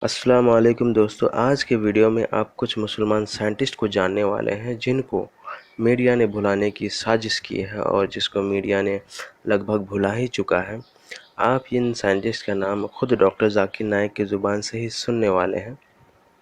السلام علیکم دوستو، آج کے ویڈیو میں آپ کچھ مسلمان سائنٹسٹ کو جاننے والے ہیں جن کو میڈیا نے بھلانے کی سازش کی ہے اور جس کو میڈیا نے لگ بھگ بھلا ہی چکا ہے۔ آپ ان سائنٹسٹ کا نام خود ڈاکٹر ذاکر نائک کی زبان سے ہی سننے والے ہیں۔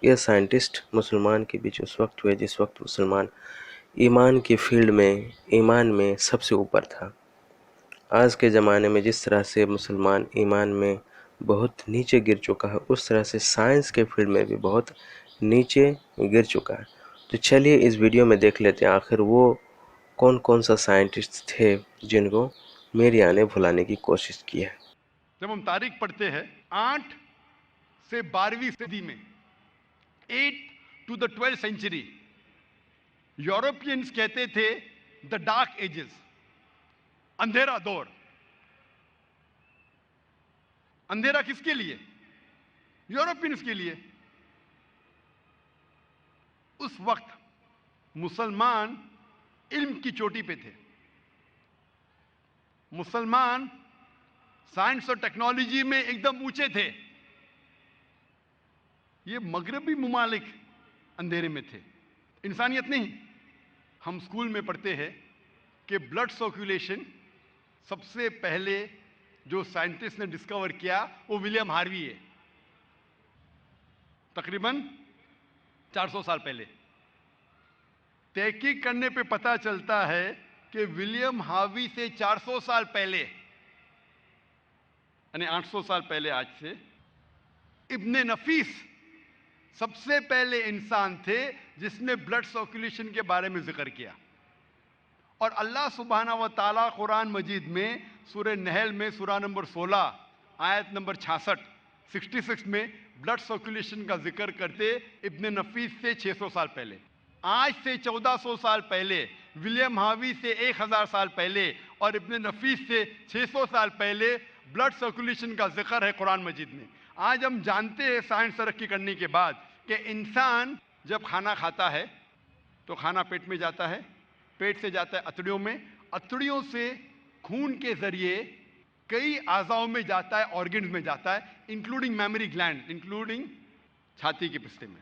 یہ سائنٹسٹ مسلمان کے بیچ اس وقت ہوئے جس وقت مسلمان ایمان کی فیلڈ میں ایمان میں سب سے اوپر تھا۔ آج کے زمانے میں جس طرح سے مسلمان ایمان میں بہت نیچے گر چکا ہے، اس طرح سے سائنس کے فیلڈ میں بھی بہت نیچے گر چکا ہے۔ تو چلیے اس ویڈیو میں دیکھ لیتے ہیں آخر وہ کون سا سائنٹسٹ تھے جن کو میڈیا نے بھلانے کی کوشش کی ہے۔ جب ہم تاریخ پڑھتے ہیں 8 سے 12ویں صدی میں 8 to the 12th century Europeans کہتے تھے دا ڈارک ایجز، اندھیرا دور۔ اندھیرا کس کے لیے؟ یورپینز کے لیے۔ اس وقت مسلمان علم کی چوٹی پہ تھے، مسلمان سائنس اور ٹیکنالوجی میں ایک دم اونچے تھے۔ یہ مغربی ممالک اندھیرے میں تھے، انسانیت نہیں۔ ہم اسکول میں پڑھتے ہیں کہ بلڈ سرکولیشن سب سے پہلے جو سائنٹسٹ نے ڈسکور کیا وہ ولیم ہاروی ہے، تقریباً 400 سال پہلے۔ تحقیق کرنے پہ پتہ چلتا ہے کہ ولیم ہاروی سے 400 سال پہلے، یعنی 800 سال پہلے آج سے، ابن نفیس سب سے پہلے انسان تھے جس نے بلڈ سرکولیشن کے بارے میں ذکر کیا۔ اور اللہ سبحانہ و تعالیٰ قرآن مجید میں سورہ نحل میں سورہ نمبر 16 آیت نمبر 66 میں بلڈ سرکولیشن کا ذکر کرتے ابن نفیس سے 600 سال پہلے۔ آج سے 1400 سال پہلے، ولیم ہاروی سے 1000 سال پہلے اور ابن نفیس سے 600 سال پہلے بلڈ سرکولیشن کا ذکر ہے قرآن مجید میں۔ آج ہم جانتے ہیں سائنس ترقی کرنے کے بعد کہ انسان جب کھانا کھاتا ہے تو کھانا پیٹ میں جاتا ہے، پیٹ سے جاتا ہے اتڑیوں میں، اتڑیوں سے خون کے ذریعے کئی اعضاؤں میں جاتا ہے، آرگنز میں جاتا ہے، انکلوڈنگ میموری گلینڈ، انکلوڈنگ چھاتی کے پستے میں،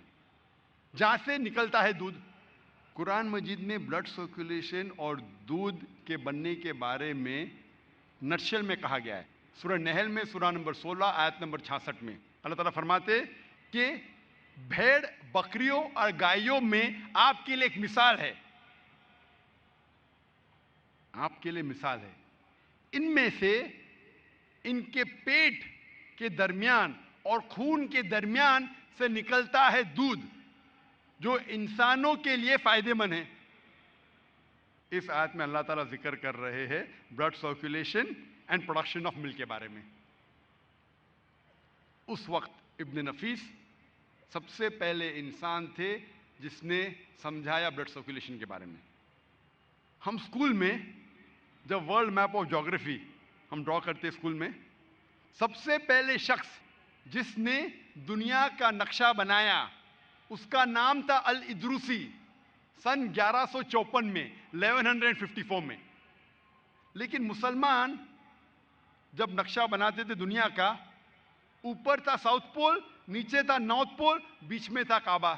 جہاں سے نکلتا ہے دودھ۔ قرآن مجید میں بلڈ سرکولیشن اور دودھ کے بننے کے بارے میں نٹشل میں کہا گیا ہے۔ سورہ نحل میں سورہ نمبر 16 آیت نمبر 66 میں اللہ تعالیٰ فرماتے کہ بھیڑ بکریوں اور گائیوں میں آپ کے لیے ایک مثال ہے، آپ کے لیے مثال ہے، ان میں سے ان کے پیٹ کے درمیان اور خون کے درمیان سے نکلتا ہے دودھ جو انسانوں کے لیے فائدہ مند ہے۔ اس آیت میں اللہ تعالیٰ ذکر کر رہے ہیں blood circulation and production of milk کے بارے میں۔ اس وقت ابن نفیس سب سے پہلے انسان تھے جس نے سمجھایا بلڈ سرکولیشن کے بارے میں۔ ہم اسکول میں جب ورلڈ میپ آف جیوگرافی ہم ڈرا کرتے اسکول میں، سب سے پہلے شخص جس نے دنیا کا نقشہ بنایا اس کا نام تھا الادروسی، سن 1154 میں، 1154 میں۔ لیکن مسلمان جب نقشہ بناتے تھے دنیا کا، اوپر تھا ساؤتھ پول، نیچے تھا نارتھ پول، بیچ میں تھا کعبہ۔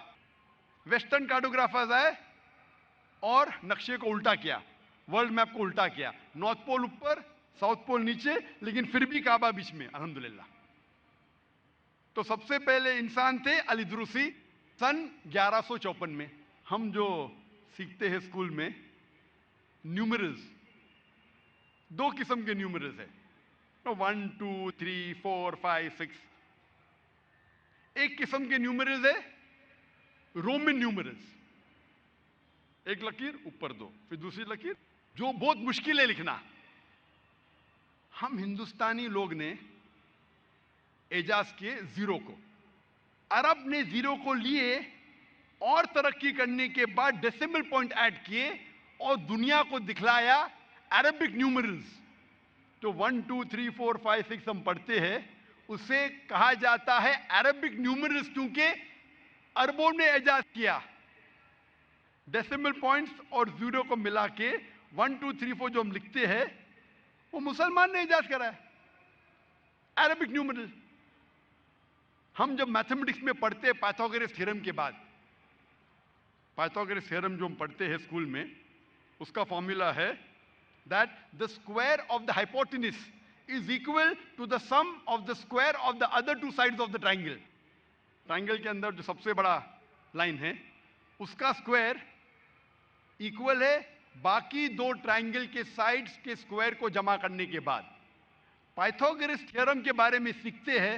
ویسٹرن کارٹوگرافرز آئے اور نقشے کو الٹا کیا، ورلڈ میپ کو الٹا کیا، نارتھ پول اوپر ساؤتھ پول نیچے، لیکن پھر بھی کعبہ بیچ میں، الحمدللہ۔ تو سب سے پہلے انسان تھے الادروسی، سن 1154 میں۔ ہم جو سیکھتے ہیں اسکول میں نیومرلز، دو قسم کے نیومرلز ہیں، 1 2 3 4 5 6۔ ایک قسم کے نیومرلز ہے رومن نیومرلز، ایک لکیر اوپر دو، پھر دوسری لکیر، جو بہت مشکل ہے لکھنا۔ ہم ہندوستانی لوگ نے اعجاز کیے زیرو کو، عرب نے زیرو کو لیے اور ترقی کرنے کے بعد ڈیسیمل پوائنٹ ایڈ کیے اور دنیا کو دکھلایا عربک نیومرلز۔ تو 1 2 3 4 5 6 ہم پڑھتے ہیں، اسے کہا جاتا ہے عربک نیومرلز، کیونکہ عربوں نے ایجاد کیا۔ ڈیسیمل پوائنٹس اور زیرو کو ملا کے 1 2 3 4 جو ہم لکھتے ہیں وہ مسلمان نے ایجاد کرا ہے، عربک نیومرل۔ ہم جب میتھمیٹکس میں پڑھتے پائتھاگورس تھیورم کے بعد، پائتھاگورس تھیورم جو ہم پڑھتے ہیں اسکول میں، اس کا فارمولا ہے that the square of the hypotenuse is equal to the sum of the square of the other two sides of the triangle. Triangle کے اندر جو سب سے بڑا لائن ہے اس کا اسکوائر ایکول ہے باقی دو ٹرائنگل کے سائڈز کے اسکوائر کو جمع کرنے کے بعد. پائتھاگورس تھیورم کے بارے میں سیکھتے ہیں،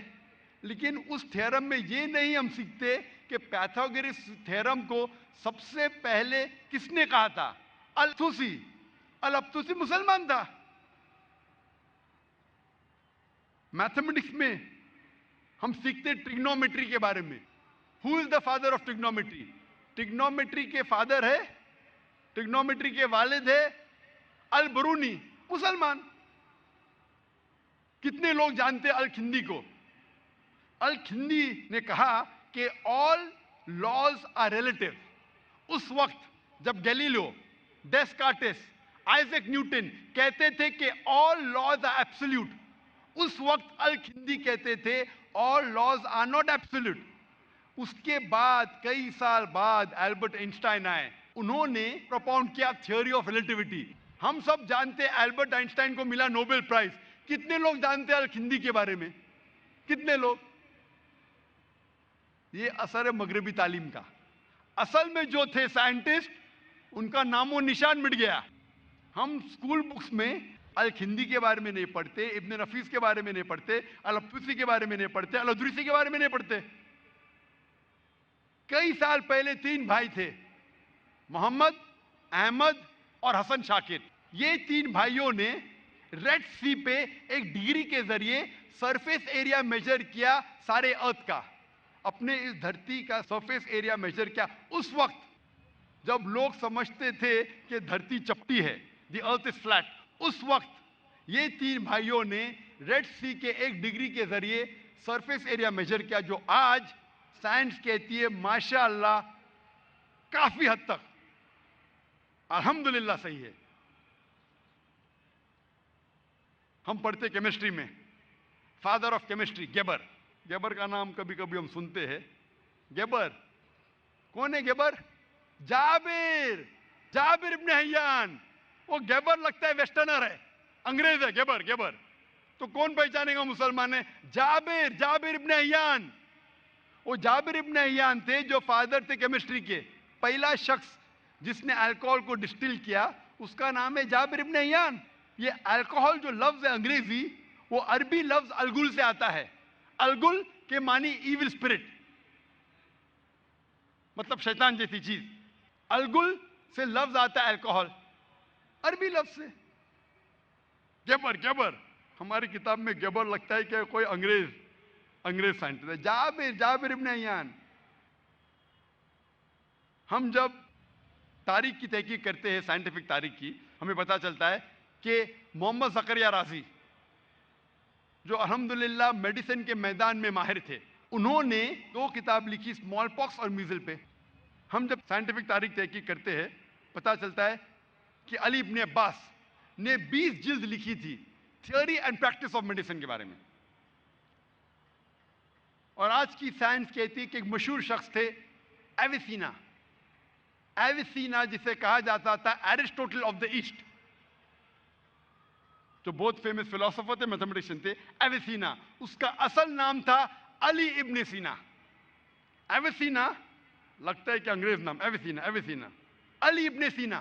لیکن اس تھیورم میں یہ نہیں ہم سیکھتے کہ پائتھاگورس تھیورم کو سب سے پہلے کس نے کہا تھا؟ الطوسی. الطوسی مسلمان تھا. میتھمیٹکس میں ہم سیکھتے ٹریگنومیٹری کے بارے میں. Who is the father of trigonometry? Trigonometry کے فادر ہے، ٹریگنومیٹری کے والد ہے البرونی، مسلمان. کتنے لوگ جانتے الکھندی کو؟ الکھندی نے کہا کہ آل لاز آر ریلیٹیو. اس وقت جب گیلیلیو، ڈیسکارٹس، آئزیک نیوٹن کہتے تھے کہ آل لاز آر ایبسولوٹ، اس وقت الکھندی کہتے تھے آل لاز آر ناٹ ایبسولوٹ. اس کے بعد کئی سال بعد البرٹ آئنسٹائن آئے، انہوں نے پروپاؤنڈ کیا تھیوری آف ریلیٹیوٹی. ہم سب جانتے ہیں البرٹ آئنسٹائن کو ملا نوبل پرائز. کتنے لوگ جانتے ہیں الکھندی کے بارے میں؟ کتنے لوگ؟ یہ اثر ہے مغربی تعلیم کا. اصل میں جو تھے سائنٹسٹ، ان کا نام و نشان مٹ گیا. ہم اسکول بکس میں الکھندی کے بارے میں نہیں پڑھتے، ابن نفیس کے بارے میں نہیں پڑھتے، الطوسی کے بارے میں نہیں پڑھتے، الادریسی کے بارے میں نہیں پڑھتے. کئی سال پہلے 3 بھائی تھے، محمد، احمد اور حسن شاکر. یہ 3 بھائیوں نے ریڈ سی پہ ایک ڈگری کے ذریعے سرفیس ایریا میجر کیا سارے ارتھ کا. اپنے اس دھرتی کا سرفیس ایریا میجر کیا اس وقت جب لوگ سمجھتے تھے کہ دھرتی چپٹی ہے، دی ارتھ از فلیٹ. اس وقت یہ 3 بھائیوں نے ریڈ سی کے ایک ڈگری کے ذریعے سرفیس ایریا میجر کیا، جو آج سائنس کہتی ہے ماشاء اللہ کافی حد تک الحمدللہ صحیح ہے. ہم پڑھتے کیمسٹری میں فادر آف کیمسٹری گیبر. گیبر کا نام کبھی کبھی ہم سنتے ہیں. گیبر کون ہے؟ گیبر جابر ابن حیان. وہ گیبر لگتا ہے ویسٹرنر ہے، انگریز ہے. گیبر تو کون پہچانے گا مسلمان ہے؟ جابر ابن حیان. وہ جابر ابن حیان تھے جو فادر تھے کیمسٹری کے. پہلا شخص جس نے الکوہل کو ڈسٹل کیا اس کا نام ہے جابر ابن حیان. یہ الکوہل جو لفظ ہے انگریزی، وہ عربی لفظ الگل سے آتا ہے. الگل کے معنی ایول اسپرٹ، مطلب شیطان جیسی چیز. الگل سے لفظ آتا ہے الکوہل، عربی لفظ سے. گیبر ہماری کتاب میں گیبر لگتا ہے کہ کوئی انگریز سائنٹسٹ ہے. جابر ابن حیان. ہم جب تاریخ کی تحقیق کرتے ہیں، سائنٹیفک تاریخ کی، ہمیں پتہ چلتا ہے کہ محمد زکریا رازی جو الحمدللہ میڈیسن کے میدان میں ماہر تھے، انہوں نے 2 کتاب لکھی اسمال پاکس اور میزل پہ. ہم جب سائنٹیفک تاریخ تحقیق کرتے ہیں پتہ چلتا ہے کہ علی ابن عباس نے 20 جلد لکھی تھی theory and practice of medicine کے بارے میں. اور آج کی سائنس کہتی ہے کہ ایک مشہور شخص تھے ایویسینا جسے کہا جاتا تھا ایرسٹوٹل آف دا ایسٹ، جو بہت فیمس فلاسفر تھے، میتھمیٹیشین تھے. ایویسینا اس کا اصل نام تھا علی ابن سینا. ایویسینا لگتا ہے کہ انگریز نام. ایویسینا علی ابن سینا.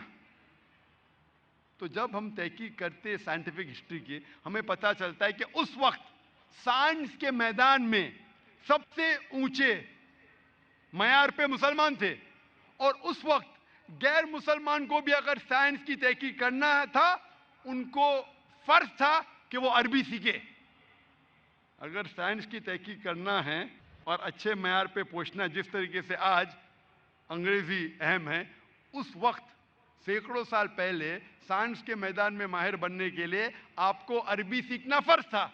تو جب ہم تحقیق کرتے سائنٹیفک ہسٹری کی، ہمیں پتہ چلتا ہے کہ اس وقت سائنس کے میدان میں سب سے اونچے معیار پہ مسلمان تھے. اور اس وقت غیر مسلمان کو بھی اگر سائنس کی تحقیق کرنا تھا، ان کو فرض تھا کہ وہ عربی سیکھے. اگر سائنس کی تحقیق کرنا ہے اور اچھے معیار پہ پہنچنا، جس طریقے سے آج انگریزی اہم ہے، اس وقت سینکڑوں سال پہلے سائنس کے میدان میں ماہر بننے کے لیے آپ کو عربی سیکھنا فرض تھا.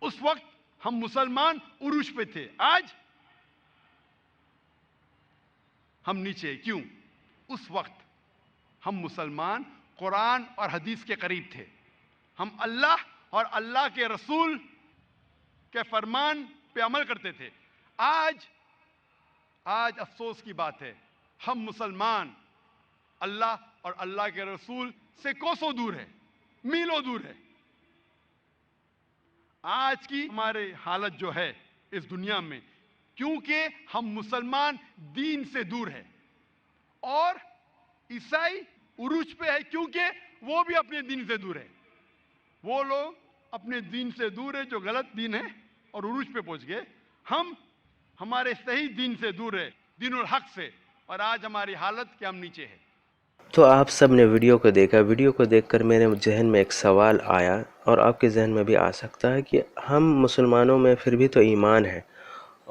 اس وقت ہم مسلمان عروج پہ تھے، آج ہم نیچے. کیوں؟ اس وقت ہم مسلمان قرآن اور حدیث کے قریب تھے. ہم اللہ اور اللہ کے رسول کے فرمان پہ عمل کرتے تھے. آج افسوس کی بات ہے، ہم مسلمان اللہ اور اللہ کے رسول سے کوسوں دور ہے، میلوں دور ہے. آج کی ہماری حالت جو ہے اس دنیا میں، کیونکہ ہم مسلمان دین سے دور ہیں، اور عیسائی عروج پہ ہے کیونکہ وہ بھی اپنے دین سے دور ہے. وہ لوگ اپنے دین سے دور ہے جو غلط دین ہے اور عروج پہ پہنچ گئے. ہم ہمارے صحیح دین سے دور ہے، دین الحق سے، اور آج ہماری حالت کہ ہم نیچے ہے. تو آپ سب نے ویڈیو کو دیکھا. ویڈیو کو دیکھ کر میرے ذہن میں ایک سوال آیا، اور آپ کے ذہن میں بھی آ سکتا ہے کہ ہم مسلمانوں میں پھر بھی تو ایمان ہے،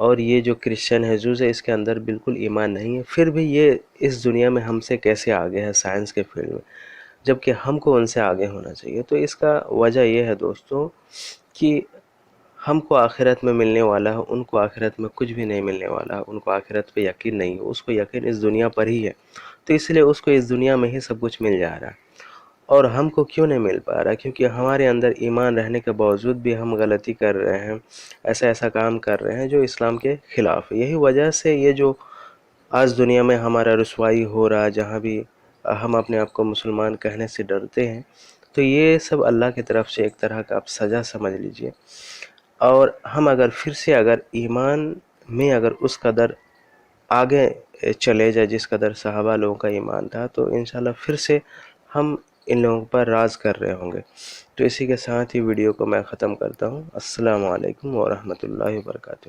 اور یہ جو کرسچن ہے جوز ہے اس کے اندر بالکل ایمان نہیں ہے، پھر بھی یہ اس دنیا میں ہم سے کیسے آگے ہے سائنس کے فیلڈ میں، جبکہ ہم کو ان سے آگے ہونا چاہیے. تو اس کا وجہ یہ ہے دوستو کہ ہم کو آخرت میں ملنے والا ہے، ان کو آخرت میں کچھ بھی نہیں ملنے والا ہے. ان کو آخرت پہ یقین نہیں ہے، اس کو یقین اس دنیا پر ہی ہے. تو اس لیے اس کو اس دنیا میں ہی سب کچھ مل جا رہا ہے. اور ہم کو کیوں نہیں مل پا رہا؟ کیونکہ ہمارے اندر ایمان رہنے کے باوجود بھی ہم غلطی کر رہے ہیں، ایسا کام کر رہے ہیں جو اسلام کے خلاف ہے. یہی وجہ سے یہ جو آج دنیا میں ہمارا رسوائی ہو رہا ہے، جہاں بھی ہم اپنے آپ کو مسلمان کہنے سے ڈرتے ہیں، تو یہ سب اللہ کی طرف سے ایک طرح کا آپ سزا سمجھ لیجئے. اور ہم اگر پھر سے اگر ایمان میں اگر اس قدر آگے چلے جائے جس قدر صحابہ لوگوں کا ایمان تھا، تو انشاءاللہ پھر سے ہم ان لوگوں پر راز کر رہے ہوں گے. تو اسی کے ساتھ ہی ویڈیو کو میں ختم کرتا ہوں. السلام علیکم ورحمۃ اللہ وبرکاتہ.